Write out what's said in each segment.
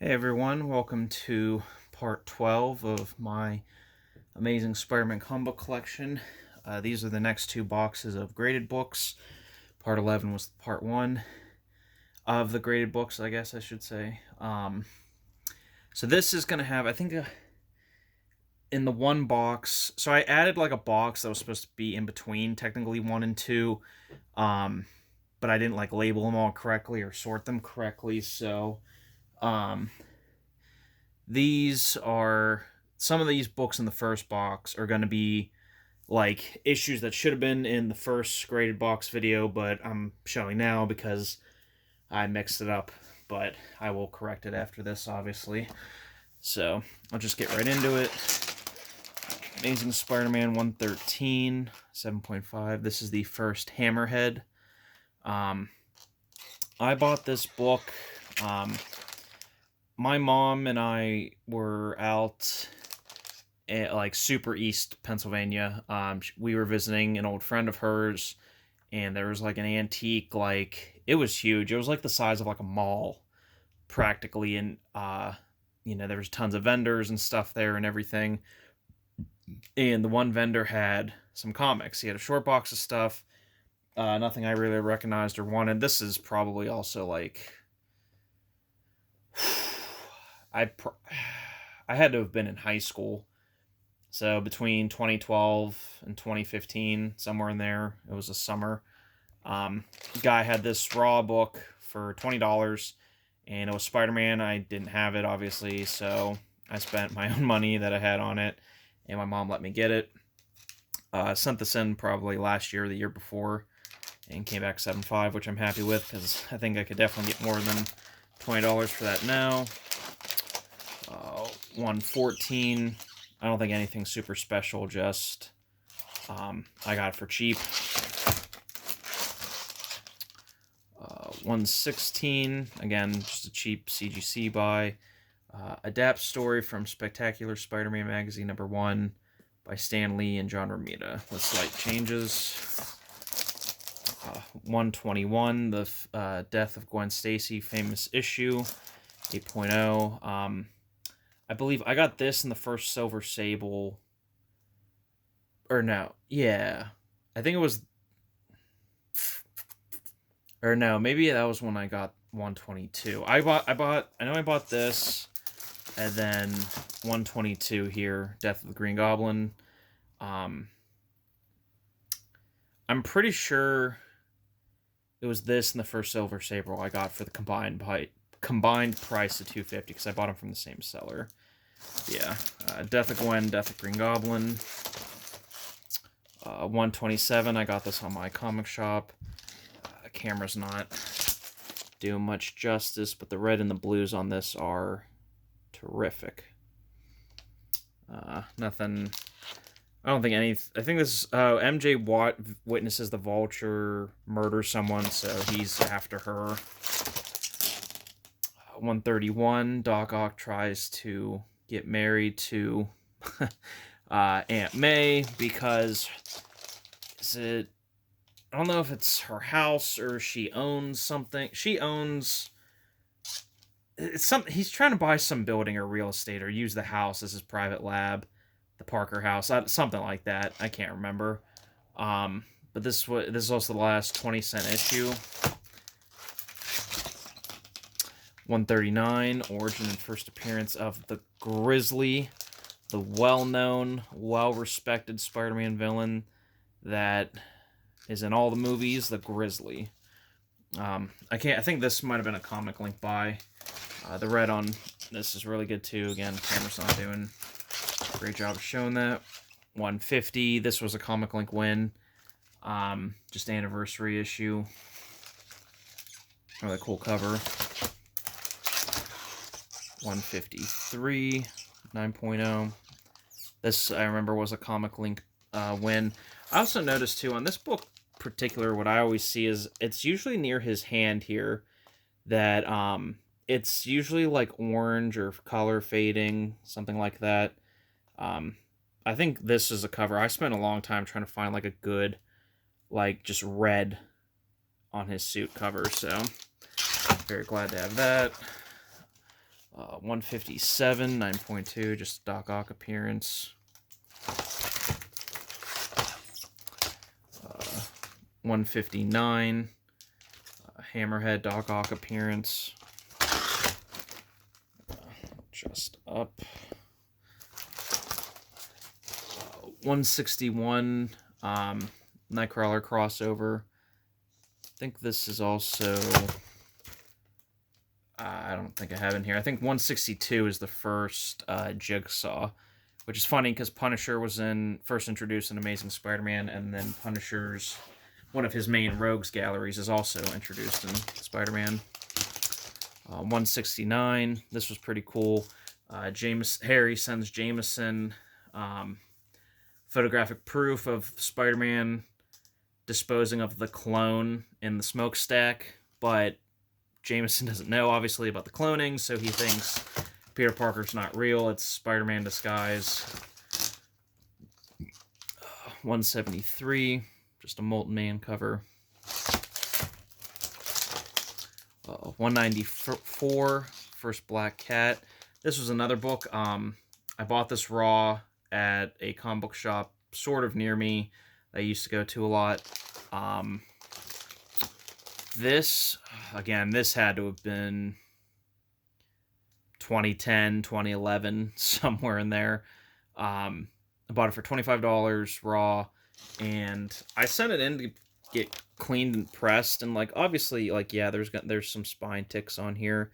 Hey everyone, welcome to part 12 of my Amazing Spider-Man comic book collection. These are the next two boxes of graded books. Part 11 was part 1 of the graded books, I guess I should say. So this is going to have, I think, in the one box, so I added like a box that was supposed to be in between technically 1 and 2, but I didn't like label them all correctly or sort them correctly, so these are some of these books in the first box are going to be like issues that should have been in the first graded box video, but I'm showing now because I mixed it up, but I will correct it after this, obviously. So I'll just get right into it. Amazing Spider-Man 113, 7.5. This is the first Hammerhead. I bought this book. My mom and I were out at like super east Pennsylvania. We were visiting an old friend of hers, and there was like an antique, like it was huge. It was like the size of like a mall, practically, and there was tons of vendors and stuff there and everything. And the one vendor had some comics. He had a short box of stuff. Nothing I really recognized or wanted. This is probably also like I had to have been in high school. So between 2012 and 2015, somewhere in there, it was a summer. Guy had this raw book for $20, and it was Spider-Man. I didn't have it, obviously, so I spent my own money that I had on it, and my mom let me get it. I sent this in probably last year or the year before, and came back 7.5, which I'm happy with, because I think I could definitely get more than $20 for that now. 114. I don't think anything super special, just I got it for cheap. 116, again, just a cheap CGC buy. Adapt story from Spectacular Spider-Man Magazine #1 by Stan Lee and John Romita with slight changes. 121, the Death of Gwen Stacy, famous issue, 8.0. I believe I got this in the first Silver Sable. Or no, yeah. I think it was. Or no, maybe that was when I got 122. I know I bought this, and then 122 here, Death of the Green Goblin. I'm pretty sure it was this and the first Silver Sable I got for the combined price of $250 because I bought them from the same seller. Yeah, Death of Gwen, Death of Green Goblin. 127, I got this on my comic shop. Camera's not doing much justice, but the red and the blues on this are terrific. Nothing. I don't think any. I think this. MJ Watt witnesses the Vulture murder someone, so he's after her. 131. Doc Ock tries to get married to Aunt May because I don't know if it's her house or she owns something. She owns it's something. He's trying to buy some building or real estate or use the house as his private lab, the Parker house, something like that. I can't remember. But this is also the last 20-cent issue. 139, origin and first appearance of the Grizzly, the well-known, well-respected Spider-Man villain that is in all the movies, the Grizzly. I think this might have been a comic link buy. The red on this is really good too. Again, camera's not doing a great job of showing that. 150, this was a comic link win. Just anniversary issue. Really cool cover. 153, 9.0. This, I remember, was a comic link win. I also noticed, too, on this book particular, what I always see is it's usually near his hand here that it's usually like orange or color fading, something like that. I think this is a cover. I spent a long time trying to find like a good, like just red on his suit cover, so very glad to have that. 157, 9.2, just Doc Ock appearance. 159, Hammerhead Doc Ock appearance. Just up. 161, Nightcrawler crossover. I think this is also... I don't think I have in here. I think 162 is the first Jigsaw, which is funny because Punisher was first introduced in Amazing Spider-Man, and then Punisher's, one of his main rogues galleries is also introduced in Spider-Man. 169, this was pretty cool. Harry sends Jameson photographic proof of Spider-Man disposing of the clone in the smokestack, but Jameson doesn't know, obviously, about the cloning, so he thinks Peter Parker's not real. It's Spider-Man disguise. 173, just a Molten Man cover. 194, first Black Cat. This was another book. I bought this raw at a comic book shop sort of near me that I used to go to a lot. This, again, this had to have been 2010, 2011, somewhere in there. I bought it for $25 raw, and I sent it in to get cleaned and pressed, and, like, obviously, like, yeah, there's some spine ticks on here,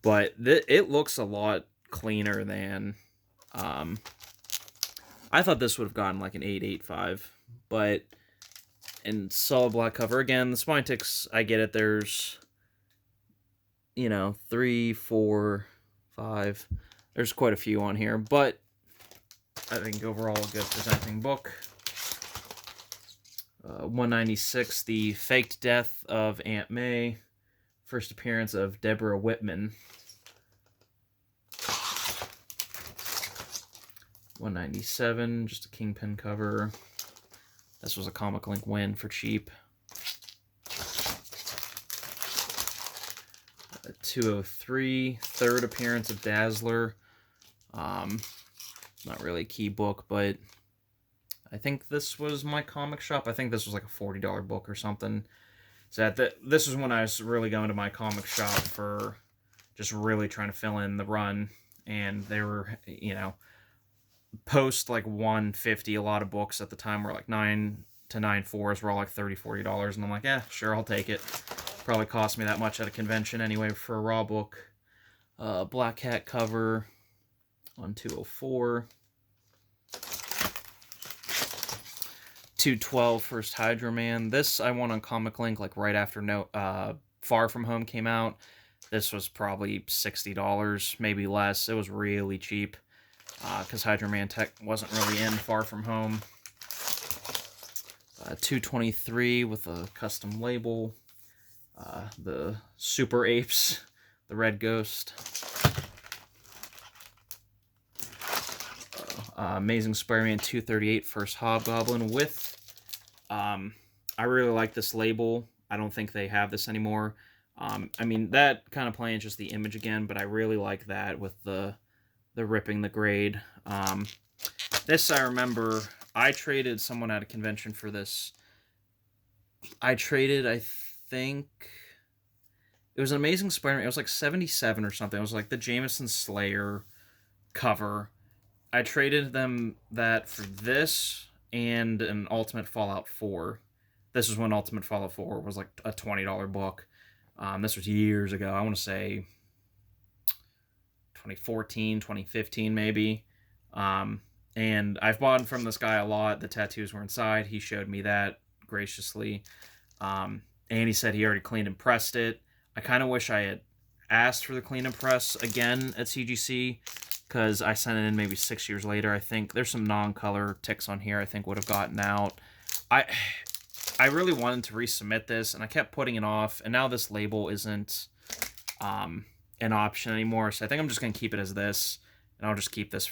but it looks a lot cleaner than, I thought this would have gotten, like, an 8.85, but... And solid black cover. Again, the spine ticks, I get it. There's, 3, 4, 5. There's quite a few on here, but I think overall a good presenting book. 196, The Faked Death of Aunt May. First appearance of Deborah Whitman. 197, just a Kingpin cover. This was a Comic Link win for cheap. 203, third appearance of Dazzler. Not really a key book, but I think this was my comic shop. I think this was like a $40 book or something. So this was when I was really going to my comic shop for just really trying to fill in the run. And they were, post like 150, a lot of books at the time were like 9 to 9.4s were all like $30-$40, and I'm like, yeah, sure, I'll take it. Probably cost me that much at a convention anyway for a raw book. Black Cat cover on 204. 212, first Hydra Man. This I won on Comic Link like right after Far From Home came out. This was probably $60, maybe less. It was really cheap. Because Hydra Man Tech wasn't really in Far From Home. 223 with a custom label. The Super Apes, the Red Ghost. Amazing Spider-Man 238, first Hobgoblin with... I really like this label. I don't think they have this anymore. I mean, that kind of playing just the image again, but I really like that with the ripping the grade. This I remember, I traded someone at a convention for this. I think, it was an Amazing Spider-Man. It was like 77 or something. It was like the Jameson Slayer cover. I traded them that for this and an Ultimate Fallout 4. This was when Ultimate Fallout 4 was like a $20 book. This was years ago. I want to say 2014, 2015 maybe. And I've bought from this guy a lot. The tattoos were inside. He showed me that graciously. And he said he already cleaned and pressed it. I kind of wish I had asked for the clean and press again at CGC, because I sent it in maybe 6 years later. I think there's some non-color ticks on here I think would have gotten out. I really wanted to resubmit this, and I kept putting it off, and now this label isn't an option anymore, so I think I'm just going to keep it as this, and I'll just keep this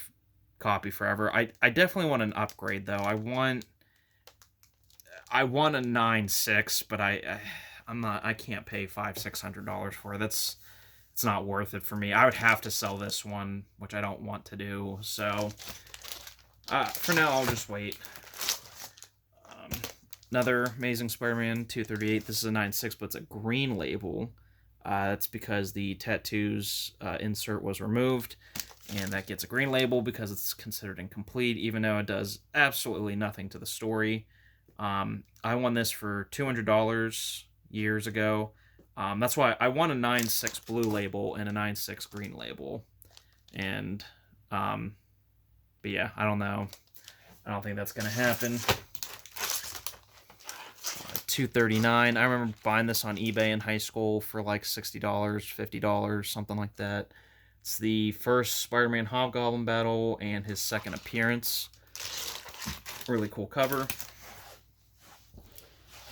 copy forever. I definitely want an upgrade, though. I want a 9.6, but I can't pay $500-$600 for it. it's not worth it for me. I would have to sell this one, which I don't want to do. So for now, I'll just wait. Another Amazing Spider-Man 238. This is a 9.6, but it's a green label. That's because the tattoos insert was removed, and that gets a green label because it's considered incomplete, even though it does absolutely nothing to the story. I won this for $200 years ago. That's why I won a 9.6 blue label and a 9.6 green label. And, but yeah, I don't know. I don't think that's going to happen. 239. I remember buying this on eBay in high school for like $60, $50, something like that. It's the first Spider-Man Hobgoblin battle and his second appearance. Really cool cover.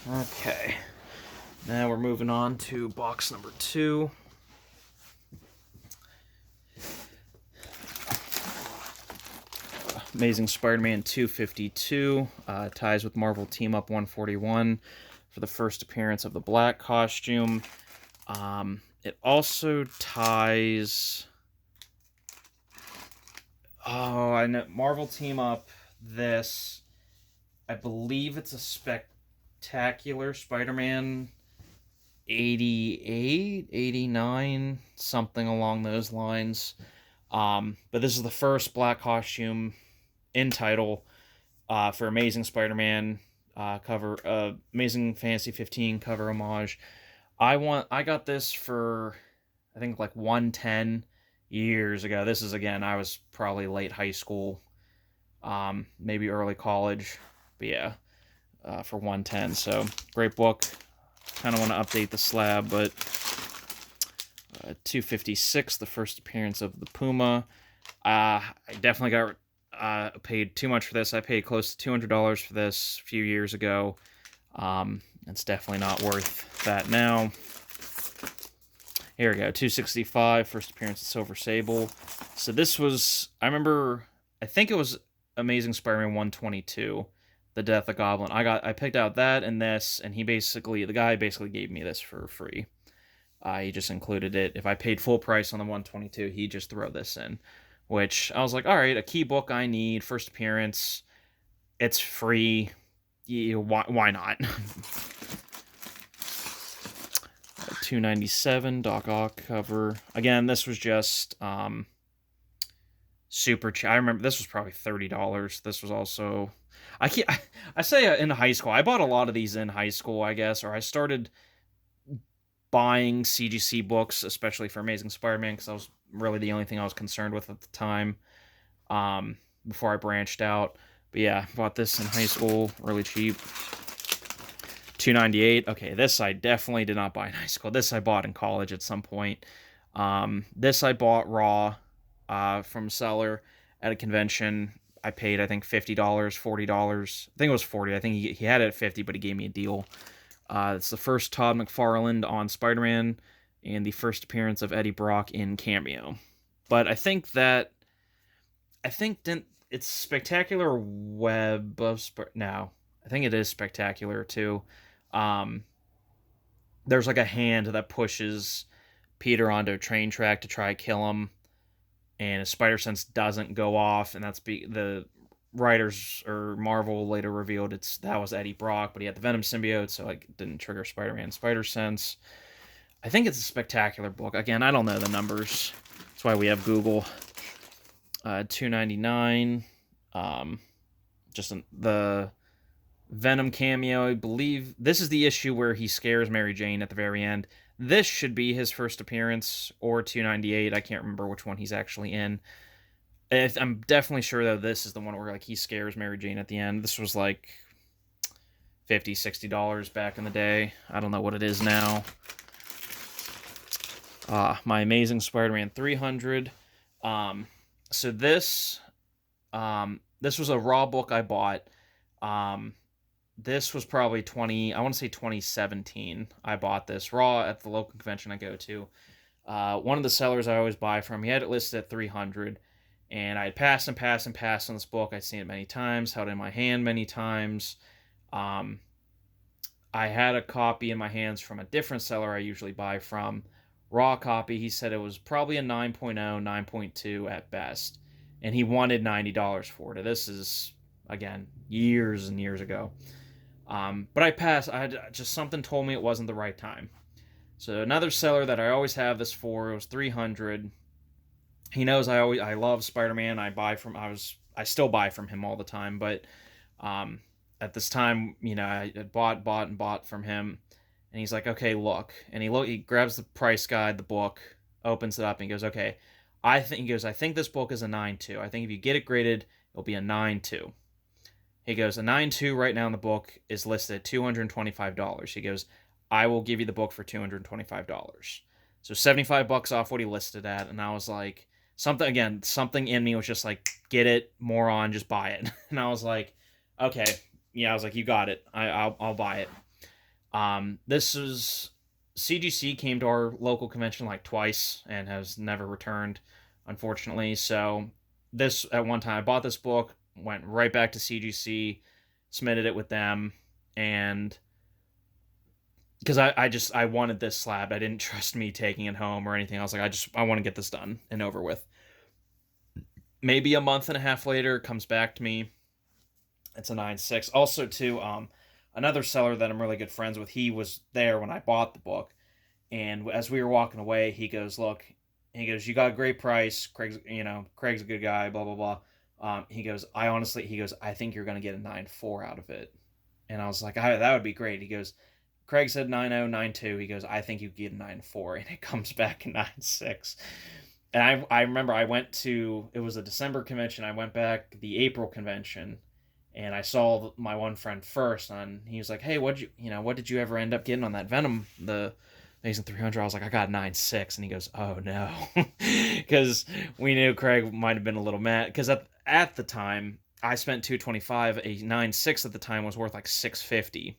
Okay. Now we're moving on to box number 2. Amazing Spider-Man 252 ties with Marvel Team Up 141 for the first appearance of the black costume. It also ties... Oh, I know. Marvel Team Up, this... I believe it's a Spectacular Spider-Man 88, 89, something along those lines. But this is the first black costume in title for Amazing Spider-Man cover, Amazing Fantasy 15 cover homage. I got this for, I think, like 110 years ago. This is, again, I was probably late high school, maybe early college, but yeah, for 110. So great book. Kind of want to update the slab, but 256, the first appearance of the Puma. I definitely got paid too much for this. I paid close to $200 for this a few years ago. It's definitely not worth that now. Here we go, 265, first appearance of Silver Sable. So this was, I think it was Amazing Spider-Man 122. The Death of Goblin. I picked out that and this, and the guy basically gave me this for free. He just included it. If I paid full price on the 122, he'd just throw this in. Which, I was like, alright, a key book I need, first appearance, it's free, yeah, why not? 297, Doc Ock cover. Again, this was just, super cheap. I remember this was probably $30. This was also... I say in high school. I bought a lot of these in high school, I guess, or I started buying CGC books, especially for Amazing Spider-Man, because that was really the only thing I was concerned with at the time, before I branched out. But yeah, bought this in high school, really cheap. 298. Okay, this I definitely did not buy in high school. This I bought in college at some point. This I bought raw from seller at a convention. I paid, I think, $50, $40. I think it was $40. I think he had it at $50, but he gave me a deal. It's the first Todd McFarlane on Spider-Man and the first appearance of Eddie Brock in Cameo. But I think it's Spectacular Web of No, I think it is Spectacular too. There's like a hand that pushes Peter onto a train track to try to kill him, and his spider sense doesn't go off, and that's the writers or Marvel later revealed that was Eddie Brock, but he had the Venom symbiote, so it didn't trigger Spider-Man spider sense. I think it's a Spectacular book. Again, I don't know the numbers. That's why we have Google. 299. Just the Venom cameo. I believe this is the issue where he scares Mary Jane at the very end. This should be his first appearance, or 298. I can't remember which one he's actually in. I'm definitely sure, though, this is the one where like he scares Mary Jane at the end. This was like $50, $60 back in the day. I don't know what it is now. My Amazing Spider-Man 300. So this was a raw book I bought. This was probably 2017. I bought this raw at the local convention I go to. One of the sellers I always buy from, he had it listed at 300, and I had passed and passed and passed on this book. I'd seen it many times, held it in my hand many times. I had a copy in my hands from a different seller I usually buy from, Raw copy, he said it was probably a 9.0, 9.2 at best. And he wanted $90 for it. This is, again, years and years ago. But I passed. Just something told me it wasn't the right time. So another seller that I always have this for, it was 300. He knows I love Spider-Man. I still buy from him all the time, but at this time, I had bought from him, and he's like, okay, look, and he grabs the price guide, the book, opens it up, and he goes, okay, I think this book is a 9.2. I think if you get it graded, it'll be a 9.2. He goes, a 9.2 right now in the book is listed at $225. He goes, I will give you the book for $225. So $75 off what he listed at, and I was like, something in me was just like, get it, moron, just buy it. And I was like, okay, yeah, I was like, you got it, I'll buy it. This is CGC came to our local convention like twice and has never returned, unfortunately. So this at one time I bought this book, went right back to CGC, submitted it with them, and because I wanted this slab, I didn't trust me taking it home or anything. I was like, I want to get this done and over with. Maybe a month and a half later, it comes back to me. It's a 9.6. Also, too, another seller that I'm really good friends with, he was there when I bought the book, and as we were walking away, he goes, look, you got a great price. Craig's a good guy, blah, blah, blah. He goes, I think you're going to get a 9.4 out of it. And I was like, that would be great. He goes, Craig said 9.0, 9.2. He goes, I think you get a 9.4, and it comes back a 9.6. And I remember it was a December convention. I went back the April convention, and I saw my one friend first, and he was like, hey, what did you ever end up getting on that Venom, the Amazing 300? I was like, I got 9.6, and he goes, oh no, because we knew Craig might have been a little mad, because at the time I spent $225. A 9.6 at the time was worth like $650,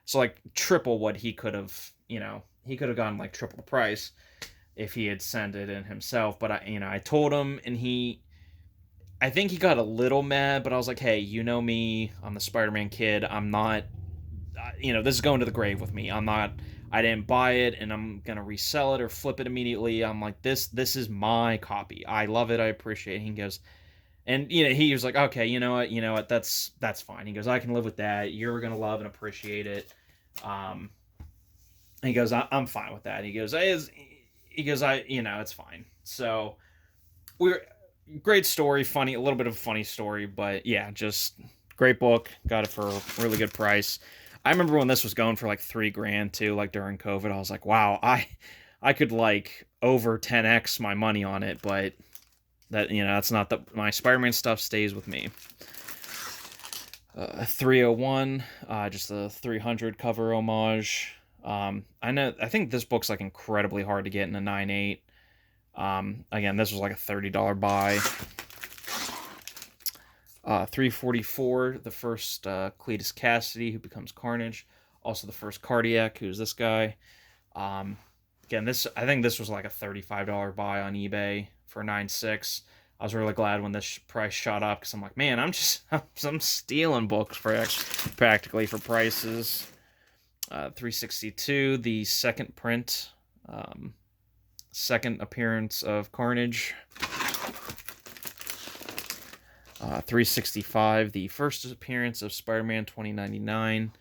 so like triple what he could have. He could have gotten like triple the price if he had sent it in himself. But I told him, and I think he got a little mad, but I was like, hey, you know me, I'm the Spider-Man kid. I'm not, this is going to the grave with me. I didn't buy it, and I'm going to resell it or flip it immediately. I'm like, this is my copy. I love it. I appreciate it. He goes, and, he was like, okay, you know what, that's fine. He goes, I can live with that. You're going to love and appreciate it. He goes, I'm fine with that. He goes, it's fine. So great story, a little bit of a funny story, but yeah, just great book. Got it for a really good price. I remember when this was going for like $3,000 too, like during COVID. I was like, wow, I could like over 10x my money on it, but that, that's not my Spider-Man stuff stays with me. 301, just a 300 cover homage. I think this book's like incredibly hard to get in a 9.8. Again, this was like a $30 buy. 344, the first Cletus Cassidy, who becomes Carnage. Also the first Cardiac, who's this guy. Again, I think this was like a $35 buy on eBay for 9.6. I was really glad when this price shot up, because I'm like, man, I'm stealing books practically for prices. 362, the second print, second appearance of Carnage. 365, the first appearance of Spider-Man 2099.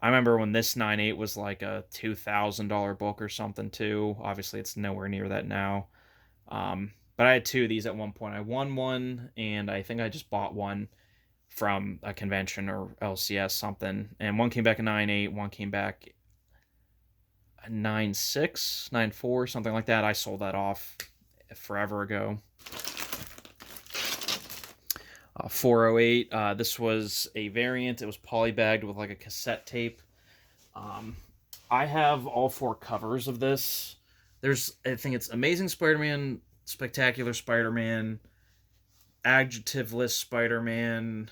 I remember when this 9.8 was like a $2,000 book or something too. Obviously, it's nowhere near that now. But I had two of these at one point. I won one, and I think I just bought one from a convention or LCS something. And one came back a 9.8, one came back a 9.6, 9.4, something like that. I sold that off forever ago. 408, this was a variant. It was polybagged with like a cassette tape. I have all 4 covers of this. I think it's Amazing Spider-Man, Spectacular Spider-Man, Adjectiveless Spider-Man,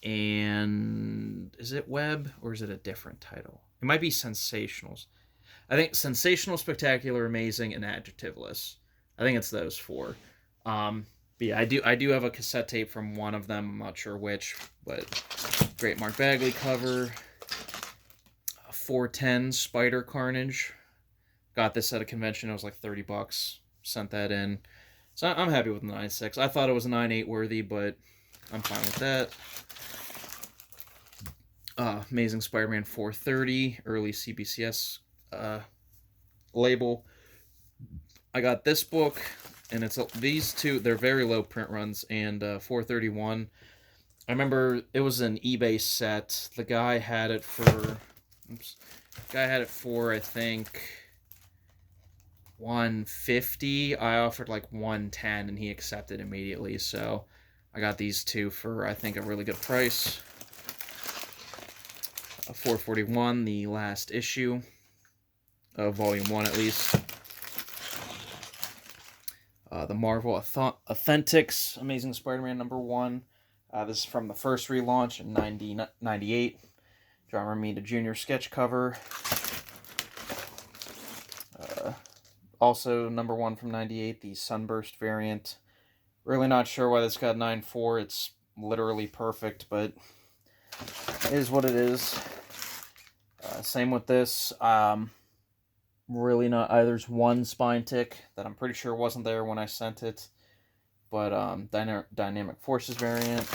and is it Web, or is it a different title? It might be Sensationals. I think Sensational, Spectacular, Amazing, and Adjectiveless. I think it's those 4. But yeah, I do have a cassette tape from one of them. I'm not sure which, but great Mark Bagley cover. 410 Spider Carnage. Got this at a convention. It was like 30 bucks. Sent that in. So I'm happy with the 9.6. I thought it was a 9.8 worthy, but I'm fine with that. Amazing Spider-Man 430, early CBCS label. I got this book, and it's these two. They're very low print runs, and 431. I remember it was an eBay set. The guy had it for. Oops. The guy had it for, I think, 150. I offered like 110, and he accepted immediately. So I got these two for, I think, a really good price. 441, the last issue of Volume 1 at least. The Marvel Authentics Amazing Spider-Man #1. This is from the first relaunch in 1998. John Romita Jr. sketch cover. Also #1 from 98, the Sunburst variant. Really not sure why this got 9.4. It's literally perfect, but it is what it is. Same with this. Really not. There's one spine tick that I'm pretty sure wasn't there when I sent it, but Dynamic Forces variant.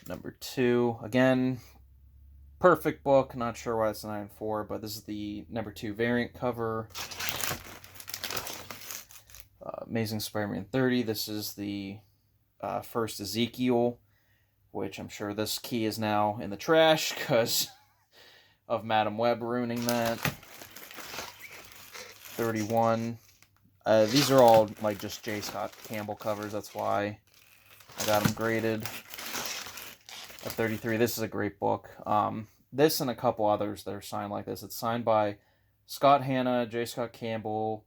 #2, again, perfect book. Not sure why it's 9.4, but this is the #2 variant cover. Amazing Spider-Man 30. This is the first Ezekiel, which I'm sure this key is now in the trash because of Madam Web ruining that. 31. These are all like just J. Scott Campbell covers. That's why I got them graded. 33. This is a great book. This and a couple others that are signed like this. It's signed by Scott Hanna, J. Scott Campbell,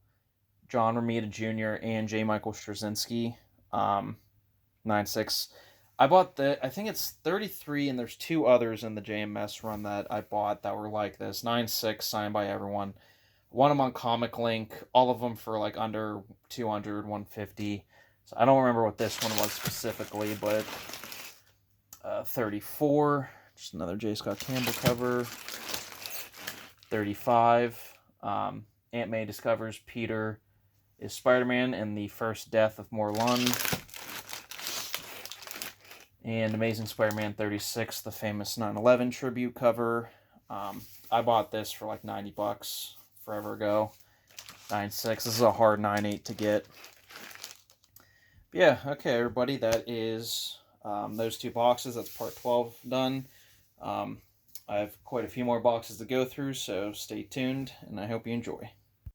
John Romita Jr., and J. Michael Straczynski. 9.6. I bought I think it's 33, and there's two others in the JMS run that I bought that were like this. 9.6, signed by everyone. One of them on Comic Link, all of them for like under 200, 150. So I don't remember what this one was specifically, but 34, just another J. Scott Campbell cover. 35, Aunt May discovers Peter is Spider-Man and the first death of Morlun. And Amazing Spider-Man 36, the famous 9/11 tribute cover. I bought this for like 90 bucks forever ago. 9.6. This is a hard 9.8 to get. But yeah, okay, everybody. That is those two boxes. That's part 12 done. I have quite a few more boxes to go through, so stay tuned, and I hope you enjoy.